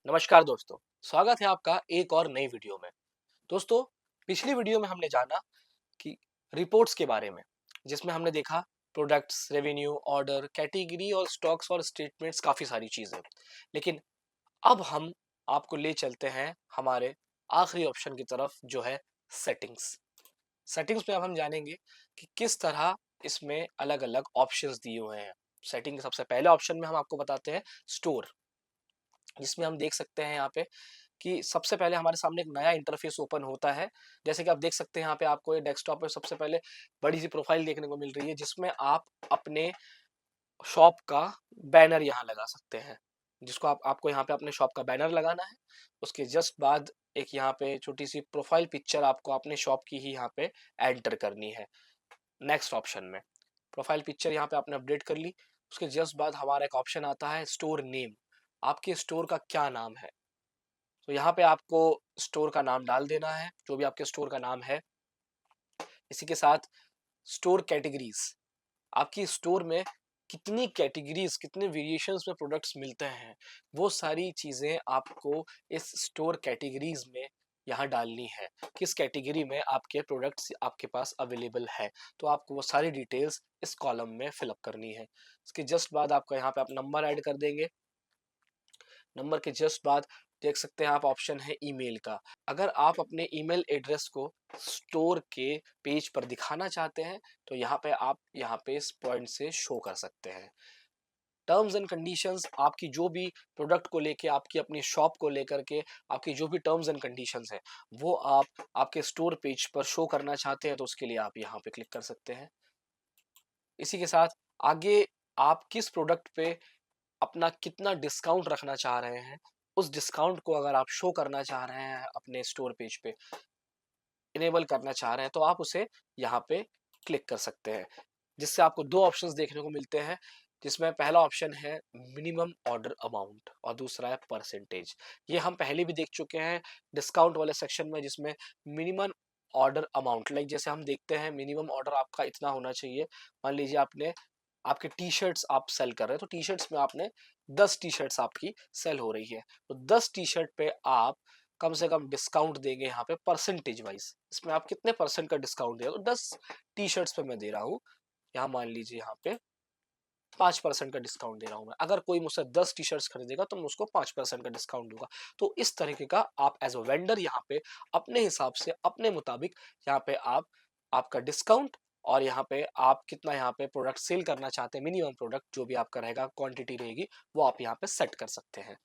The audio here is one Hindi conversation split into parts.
नमस्कार दोस्तों, स्वागत है आपका एक और नई वीडियो में। दोस्तों, पिछली वीडियो में हमने जाना कि रिपोर्ट्स के बारे में, जिसमें हमने देखा प्रोडक्ट्स, रेवेन्यू, ऑर्डर, कैटेगरी और स्टॉक्स और स्टेटमेंट्स काफ़ी सारी चीज़ें। लेकिन अब हम आपको ले चलते हैं हमारे आखिरी ऑप्शन की तरफ जो है सेटिंग्स। सेटिंग्स में अब हम जानेंगे कि किस तरह इसमें अलग-अलग ऑप्शंस दिए हुए हैं। सेटिंग सबसे पहले ऑप्शन में हम आपको बताते हैं स्टोर, जिसमें हम देख सकते हैं यहाँ पे कि सबसे पहले हमारे सामने एक नया इंटरफेस ओपन होता है। जैसे कि आप देख सकते हैं यहाँ पे आपको ये डेस्कटॉप पे सबसे पहले बड़ी सी प्रोफाइल देखने को मिल रही है, जिसमें आप अपने शॉप का बैनर यहाँ लगा सकते हैं। जिसको आपको यहाँ पे अपने शॉप का बैनर लगाना है। उसके जस्ट बाद एक यहाँ पे छोटी सी प्रोफाइल पिक्चर आपको अपने शॉप की ही यहाँ पे एंटर करनी है। नेक्स्ट ऑप्शन में प्रोफाइल पिक्चर यहाँ पे आपने अपडेट कर ली। उसके जस्ट बाद हमारा एक ऑप्शन आता है स्टोर नेम। आपके स्टोर का क्या नाम है? तो यहाँ पे आपको स्टोर का नाम डाल देना है, जो भी आपके स्टोर का नाम है। इसी के साथ स्टोर कैटेगरीज, आपकी स्टोर में कितनी कैटेगरीज, कितने वेरिएशंस में प्रोडक्ट्स मिलते हैं, वो सारी चीज़ें आपको इस स्टोर कैटेगरीज में यहाँ डालनी है। किस कैटेगरी में आपके प्रोडक्ट्स आपके पास अवेलेबल है, तो आपको वो सारी डिटेल्स इस कॉलम में फिलअप करनी है। इसके जस्ट बाद आपका यहाँ पे आप नंबर ऐड कर देंगे। नंबर के जस्ट बाद देख सकते हैं आप ऑप्शन है ईमेल का। अगर आप अपने ईमेल एड्रेस को स्टोर के पेज पर दिखाना चाहते हैं, तो यहाँ पे आप यहाँ पे इस पॉइंट से शो कर सकते हैं। टर्म्स एंड कंडीशंस, आपकी जो भी प्रोडक्ट को लेके, आपकी अपनी शॉप को लेकर के आपकी जो भी टर्म्स एंड कंडीशंस हैं, वो आप आपके स्टोर पेज पर शो करना चाहते हैं, तो उसके लिए आप यहाँ पे क्लिक कर सकते हैं। इसी के साथ आगे आप किस प्रोडक्ट पे अपना कितना डिस्काउंट रखना चाह रहे हैं, उस डिस्काउंट को अगर आप शो करना चाह रहे हैं अपने स्टोर पेज पे, इनेबल करना चाह रहे हैं, तो आप उसे यहाँ पे क्लिक कर सकते हैं। जिससे आपको दो ऑप्शंस देखने को मिलते हैं, जिसमें पहला ऑप्शन है मिनिमम ऑर्डर अमाउंट और दूसरा है परसेंटेज। ये हम पहले भी देख चुके हैं डिस्काउंट वाले सेक्शन में, जिसमें मिनिमम ऑर्डर अमाउंट, लाइक जैसे हम देखते हैं मिनिमम ऑर्डर आपका इतना होना चाहिए। मान लीजिए आपने आपके टी शर्ट्स आप सेल कर रहे हैं, तो टी शर्ट्स में आपने 10 टी शर्ट्स आपकी सेल हो रही है, तो 10 टी शर्ट पे आप कम से कम डिस्काउंट देंगे यहाँ पे परसेंटेज वाइज। इसमें आप कितने परसेंट का डिस्काउंट दे रहे हो? तो 10 टी शर्ट्स पे मैं दे रहा हूँ, यहाँ मान लीजिए यहाँ पे 5% का डिस्काउंट दे रहा हूँ मैं। अगर कोई मुझसे 10 टी शर्ट्स खरीदेगा तो मैं उसको 5% का डिस्काउंट दूंगा। तो इस तरीके का आप एज अ वेंडर यहाँ पे अपने हिसाब से, अपने मुताबिक यहाँ पे आप आपका डिस्काउंट और यहाँ पे आप कितना यहाँ पे प्रोडक्ट सेल करना चाहते हैं, मिनिमम प्रोडक्ट जो भी आपका रहेगा, क्वांटिटी रहेगी, वो आप यहाँ पे सेट कर सकते हैं।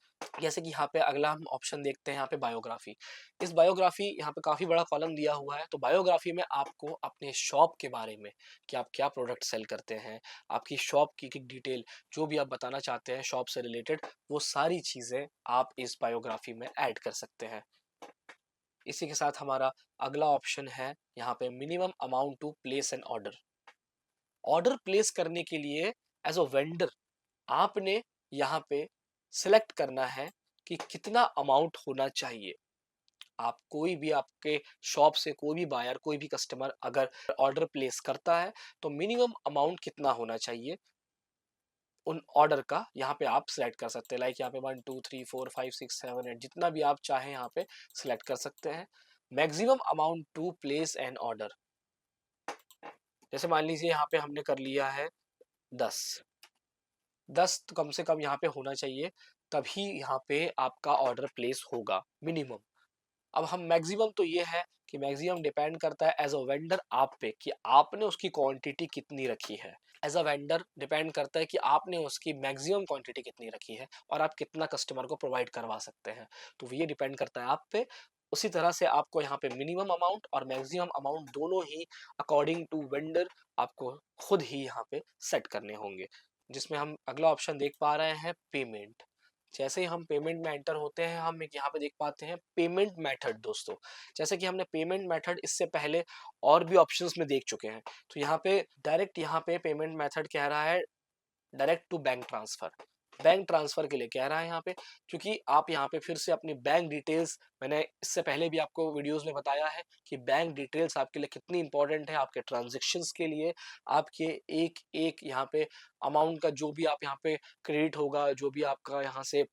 जैसे कि यहाँ पे अगला हम ऑप्शन देखते हैं यहाँ पे बायोग्राफी। इस बायोग्राफी यहाँ पे काफी बड़ा कॉलम दिया हुआ है। तो बायोग्राफी में आपको अपने शॉप के बारे में, कि आप क्या प्रोडक्ट सेल करते हैं, आपकी शॉप की डिटेल, जो भी आप बताना चाहते हैं शॉप से रिलेटेड, वो सारी चीजें आप इस बायोग्राफी में ऐड कर सकते हैं। इसी के साथ हमारा अगला ऑप्शन है यहाँ पे minimum amount to place an order. Order place करने के लिए एज अ वेंडर आपने यहाँ पे सिलेक्ट करना है कि कितना अमाउंट होना चाहिए। आप कोई भी, आपके शॉप से कोई भी बायर, कोई भी कस्टमर अगर ऑर्डर प्लेस करता है, तो मिनिमम अमाउंट कितना होना चाहिए उन ऑर्डर का, यहाँ पे आप सिलेक्ट कर सकते हैं। लाइक यहाँ पे 1 2 3 4 5 6 7 8 जितना भी आप चाहें यहाँ पे सिलेक्ट कर सकते हैं। Maximum amount to place an order, जैसे मान लीजिए यहाँ पे हमने कर लिया है 10। 10 तो कम से कम यहाँ पे होना चाहिए, तभी यहाँ पे आपका ऑर्डर प्लेस होगा मिनिमम। अब हम मैक्सिमम, तो ये है कि मैक्सिमम डिपेंड करता है एज अ वेंडर आप पे, कि आपने उसकी क्वांटिटी कितनी रखी है। एज अ वेंडर डिपेंड करता है कि आपने उसकी मैक्सिमम क्वांटिटी कितनी रखी है और आप कितना कस्टमर को प्रोवाइड करवा सकते हैं। तो ये डिपेंड करता है आप पे। उसी तरह से आपको यहाँ पे मिनिमम अमाउंट और मैक्सिमम अमाउंट दोनों ही अकॉर्डिंग टू वेंडर आपको खुद ही यहाँ पे सेट करने होंगे। जिसमें हम अगला ऑप्शन देख पा रहे हैं पेमेंट। जैसे ही हम पेमेंट में एंटर होते हैं, हम एक यहाँ पे देख पाते हैं पेमेंट मेथड दोस्तों। जैसे कि हमने पेमेंट मेथड इससे पहले और भी ऑप्शंस में देख चुके हैं। तो यहाँ पे डायरेक्ट यहाँ पे पेमेंट मेथड कह रहा है direct to bank transfer. Bank transfer के लिए कह रहा है यहाँ पे, क्योंकि आप यहाँ पे फिर से अपनी बैंक डिटेल्स, मैंने इससे पहले भी आपको वीडियोस में बताया है कि बैंक डिटेल्स आपके लिए कितनी इंपॉर्टेंट है आपके ट्रांजेक्शन्स के लिए। आपके एक एक यहाँ पे अमाउंट का जो भी आप यहाँ पे क्रेडिट होगा, जो भी आपका यहाँ से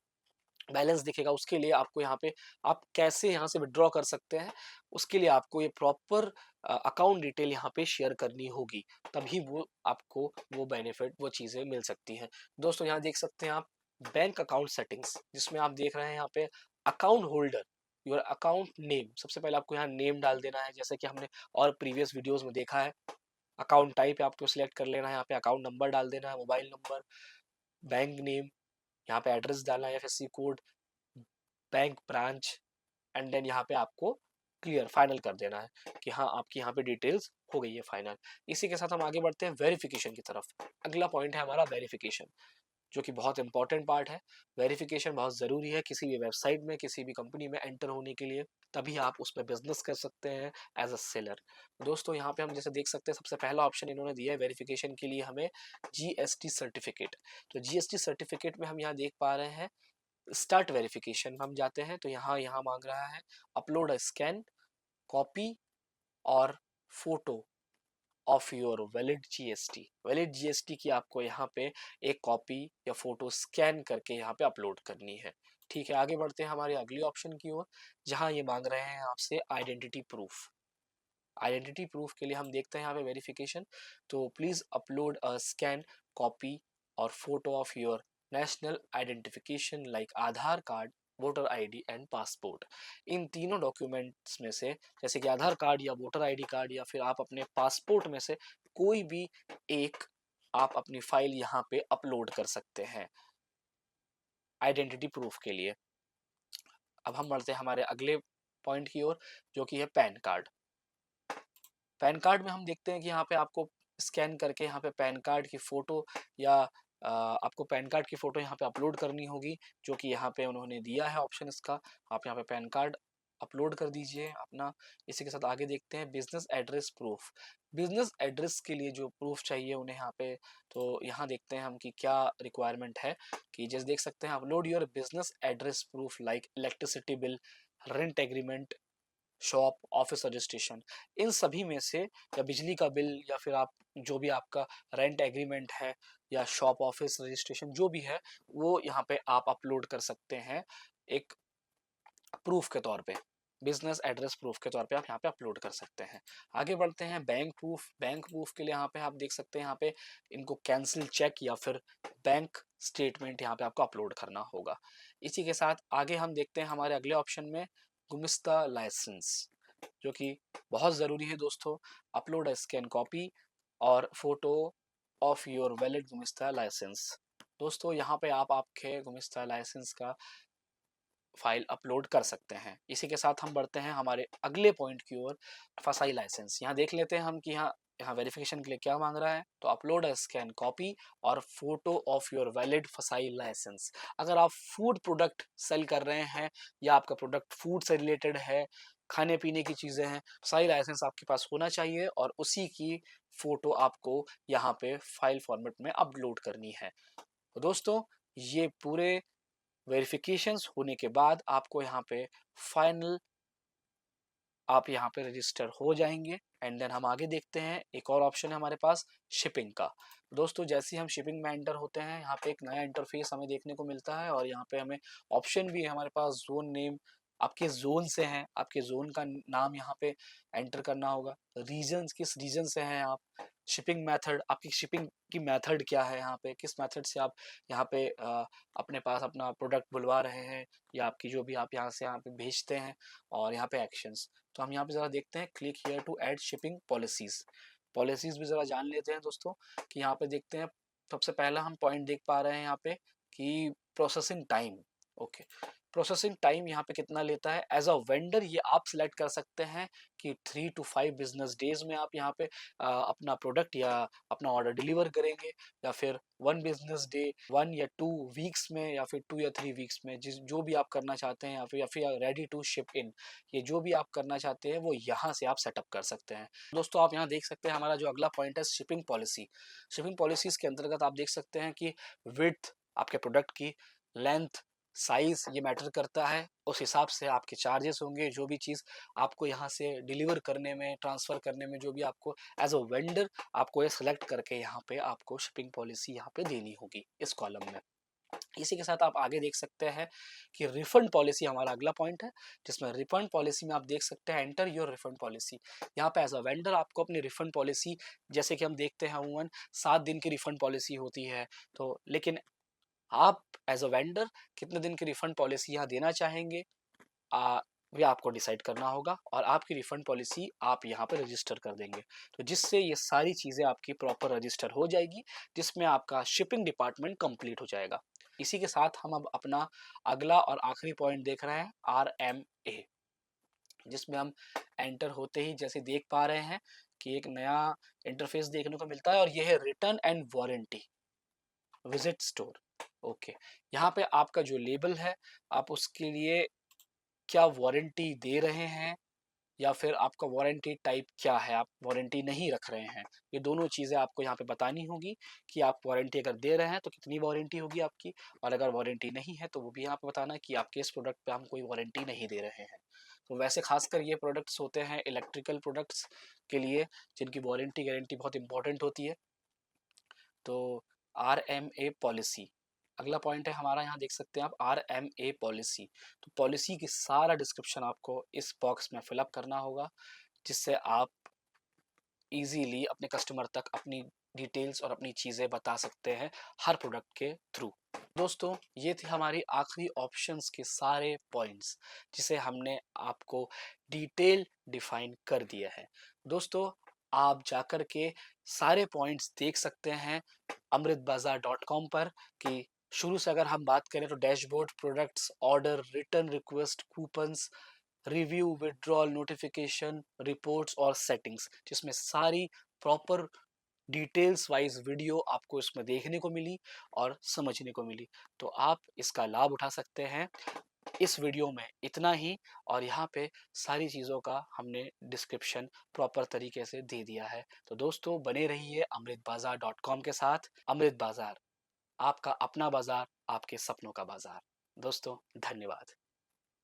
बैलेंस दिखेगा, उसके लिए आपको यहाँ पे आप कैसे यहाँ से विड्रॉ कर सकते हैं, उसके लिए आपको ये प्रॉपर अकाउंट डिटेल यहाँ पे शेयर करनी होगी, तभी वो आपको वो बेनिफिट, वो चीज़ें मिल सकती हैं। दोस्तों यहाँ देख सकते हैं आप बैंक अकाउंट सेटिंग्स, जिसमें आप देख रहे हैं यहाँ पे account holder, your account name. सबसे पहले आपको यहाँ नेम डाल देना है, जैसे कि हमने और प्रीवियस वीडियोस में देखा है। अकाउंट टाइप आपको सिलेक्ट कर लेना है, यहाँ पे अकाउंट नंबर डाल देना है, मोबाइल नंबर, बैंक नेम, यहाँ पे एड्रेस डालना है, FSC code, bank branch, and then यहाँ पे आपको क्लियर फाइनल कर देना है कि हाँ आपकी यहाँ पे डिटेल्स हो गई है फाइनल। इसी के साथ हम आगे बढ़ते हैं वेरिफिकेशन की तरफ। अगला पॉइंट है हमारा वेरिफिकेशन, जो कि बहुत इंपॉर्टेंट पार्ट है। वेरिफिकेशन बहुत ज़रूरी है किसी भी वेबसाइट में, किसी भी कंपनी में एंटर होने के लिए, तभी आप उस पर बिजनेस कर सकते हैं एज अ सेलर। दोस्तों यहाँ पे हम जैसे देख सकते हैं, सबसे पहला ऑप्शन इन्होंने दिया है वेरिफिकेशन के लिए हमें जीएसटी सर्टिफिकेट। तो जीएसटी सर्टिफिकेट में हम यहाँ देख पा रहे हैं स्टार्ट वेरिफिकेशन में हम जाते हैं, तो यहाँ यहाँ मांग रहा है upload a scan copy or photo of your valid GST. Valid GST की आपको यहाँ पे एक कॉपी या फोटो स्कैन करके यहाँ पे अपलोड करनी है। ठीक है, आगे बढ़ते हैं हमारे अगले ऑप्शन की ओर, जहाँ ये मांग रहे हैं आपसे आइडेंटिटी प्रूफ। आइडेंटिटी प्रूफ के लिए हम देखते हैं यहाँ पे वेरिफिकेशन, तो please upload a scan copy or photo of your national identification like Aadhaar card, voter ID and passport. इन तीनों डॉक्यूमेंट्स में से, जैसे कि आधार कार्ड या वोटर आईडी कार्ड या फिर आप अपने पासपोर्ट में से कोई भी एक आप अपनी फाइल यहाँ पे अपलोड कर सकते हैं आइडेंटिटी प्रूफ के लिए। अब हम बढ़ते हैं हमारे अगले पॉइंट की ओर, जो कि है पैन कार्ड। पैन कार्ड में हम देखते हैं कि यहाँ पे आपको स्कैन करके यहाँ पे पैन कार्ड की फ़ोटो या आपको पैन कार्ड की फ़ोटो यहाँ पे अपलोड करनी होगी, जो कि यहाँ पे उन्होंने दिया है ऑप्शन इसका। आप यहाँ पे पैन कार्ड अपलोड कर दीजिए अपना। इसी के साथ आगे देखते हैं business address proof. Business address के लिए जो प्रूफ चाहिए उन्हें यहाँ पे, तो यहाँ देखते हैं हम कि क्या रिक्वायरमेंट है, कि जैसे देख सकते हैं upload your business address proof like electricity bill, rent agreement, shop, office registration. इन सभी में से, या बिजली का बिल, या फिर आप जो भी आपका रेंट एग्रीमेंट है या शॉप ऑफिस रजिस्ट्रेशन जो भी है, वो यहाँ पे आप अपलोड कर सकते हैं एक प्रूफ के तौर पे। बिजनेस एड्रेस प्रूफ के तौर पे आप यहाँ पे अपलोड कर सकते हैं। आगे बढ़ते हैं बैंक प्रूफ। बैंक प्रूफ के लिए यहाँ पे आप देख सकते हैं, यहाँ पे इनको कैंसिल चेक या फिर बैंक स्टेटमेंट यहाँ पे आपको अपलोड करना होगा। इसी के साथ आगे हम देखते हैं हमारे अगले ऑप्शन में गुमिस्ता लाइसेंस, जो कि बहुत ज़रूरी है दोस्तों। Upload scan copy or photo of your valid Gumasta license. दोस्तों यहाँ पे आप आपके गुमिस्ता लाइसेंस का फाइल अपलोड कर सकते हैं। इसी के साथ हम बढ़ते हैं हमारे अगले पॉइंट की ओर, फसाई लाइसेंस। यहाँ देख लेते हैं हम कि यहाँ यहाँ वेरिफिकेशन के लिए क्या मांग रहा है, तो upload a scan copy or photo of your valid फसाई लाइसेंस। अगर आप फूड प्रोडक्ट सेल कर रहे हैं या आपका प्रोडक्ट फूड से रिलेटेड है, खाने पीने की चीज़ें हैं, फसाई लाइसेंस आपके पास होना चाहिए और उसी की फोटो आपको यहाँ पे फाइल फॉर्मेट में अपलोड करनी है। तो दोस्तों ये पूरे वेरिफिकेशंस होने के बाद आपको यहाँ पे फाइनल, आप यहाँ पे रजिस्टर हो जाएंगे। एंड देन हम आगे देखते हैं, एक और ऑप्शन है हमारे पास शिपिंग का। दोस्तों जैसे ही हम शिपिंग में एंटर होते हैं, यहाँ पे एक नया इंटरफेस हमें देखने को मिलता है और यहाँ पे हमें ऑप्शन भी है हमारे पास, जोन नेम, आपके जोन से हैं, आपके जोन का नाम यहाँ पे एंटर करना होगा। रीजन, किस रीजन से हैं आप, शिपिंग मेथड, आपकी शिपिंग की मेथड क्या है, यहाँ पे किस मेथड से आप यहाँ पे अपने पास अपना प्रोडक्ट बुलवा रहे हैं, या आपकी जो भी आप यहाँ से यहाँ पे भेजते हैं, और यहाँ पे एक्शंस। तो हम यहाँ पे ज़रा देखते हैं, click here to add shipping policies. Policies भी ज़रा जान लेते हैं दोस्तों, कि यहाँ पे देखते हैं। सबसे पहला हम पॉइंट देख पा रहे हैं यहाँ पे कि processing time. Okay, processing time यहाँ पे कितना लेता है एज अ वेंडर, ये आप सिलेक्ट कर सकते हैं कि 3 to 5 बिजनेस डेज में आप यहाँ पे अपना प्रोडक्ट या अपना ऑर्डर डिलीवर करेंगे, या फिर 1 बिजनेस डे, 1 या 2 वीक्स में, या फिर 2 या 3 वीक्स में, जिस जो भी आप करना चाहते हैं, या फिर रेडी टू शिप इन, ये जो भी आप करना चाहते हैं वो यहाँ से आप सेटअप कर सकते हैं। दोस्तों आप यहाँ देख सकते हैं हमारा जो अगला पॉइंट है शिपिंग पॉलिसी। शिपिंग पॉलिसीज के अंतर्गत आप देख सकते हैं कि विड्थ, आपके प्रोडक्ट की लेंथ, साइज, ये मैटर करता है। उस हिसाब से आपके चार्जेस होंगे, जो भी चीज़ आपको यहाँ से डिलीवर करने में, ट्रांसफ़र करने में, जो भी आपको एज अ वेंडर आपको ये सेलेक्ट करके यहाँ पे आपको शिपिंग पॉलिसी यहाँ पे देनी होगी इस कॉलम में। इसी के साथ आप आगे देख सकते हैं कि रिफंड पॉलिसी हमारा अगला पॉइंट है, जिसमें रिफंड पॉलिसी में आप देख सकते हैं एंटर योर रिफंड पॉलिसी। यहाँ पे एज अ वेंडर आपको अपनी रिफंड पॉलिसी, जैसे कि हम देखते हैं अमूमन 7 दिन की रिफंड पॉलिसी होती है, तो लेकिन आप एज अ वेंडर कितने दिन की रिफंड पॉलिसी यहाँ देना चाहेंगे, ये आपको डिसाइड करना होगा और आपकी रिफंड पॉलिसी आप यहाँ पे रजिस्टर कर देंगे, तो जिससे ये सारी चीज़ें आपकी प्रॉपर रजिस्टर हो जाएगी, जिसमें आपका शिपिंग डिपार्टमेंट कंप्लीट हो जाएगा। इसी के साथ हम अब अपना अगला और आखिरी पॉइंट देख रहे हैं, RMA, जिसमें हम एंटर होते ही जैसे देख पा रहे हैं कि एक नया इंटरफेस देखने को मिलता है और यह है return and warranty visit store. Okay, यहाँ पे आपका जो लेबल है, आप उसके लिए क्या वारंटी दे रहे हैं या फिर आपका वारंटी टाइप क्या है, आप वारंटी नहीं रख रहे हैं, ये दोनों चीज़ें आपको यहाँ पे बतानी होगी कि आप वारंटी अगर दे रहे हैं तो कितनी वारंटी होगी आपकी, और अगर वारंटी नहीं है तो वो भी यहाँ पे बताना है कि आपके इस प्रोडक्ट पे हम कोई वारंटी नहीं दे रहे हैं। तो वैसे खासकर ये प्रोडक्ट्स होते हैं इलेक्ट्रिकल प्रोडक्ट्स के लिए, जिनकी वारंटी गारंटी बहुत इंपॉर्टेंट होती है। तो RMA पॉलिसी अगला पॉइंट है हमारा, यहाँ देख सकते हैं आप RMA पॉलिसी। तो पॉलिसी की सारा डिस्क्रिप्शन आपको इस बॉक्स में फिलअप करना होगा, जिससे आप इजीली अपने कस्टमर तक अपनी डिटेल्स और अपनी चीज़ें बता सकते हैं हर प्रोडक्ट के थ्रू। दोस्तों, ये थे हमारी आखिरी ऑप्शंस के सारे पॉइंट्स, जिसे हमने आपको डिटेल डिफाइन कर दिया है। दोस्तों, आप जाकर के सारे पॉइंट्स देख सकते हैं amritbazaar.com पर, कि शुरू से अगर हम बात करें तो dashboard, products, order, return request, coupons, review, withdrawal, notification, reports और सेटिंग्स, जिसमें सारी प्रॉपर डिटेल्स वाइज वीडियो आपको इसमें देखने को मिली और समझने को मिली। तो आप इसका लाभ उठा सकते हैं। इस वीडियो में इतना ही, और यहाँ पे सारी चीज़ों का हमने डिस्क्रिप्शन प्रॉपर तरीके से दे दिया है। तो दोस्तों, बने रहिए amritbazaar.com के साथ। अमृत बाजार, आपका अपना बाजार, आपके सपनों का बाजार। दोस्तों, धन्यवाद।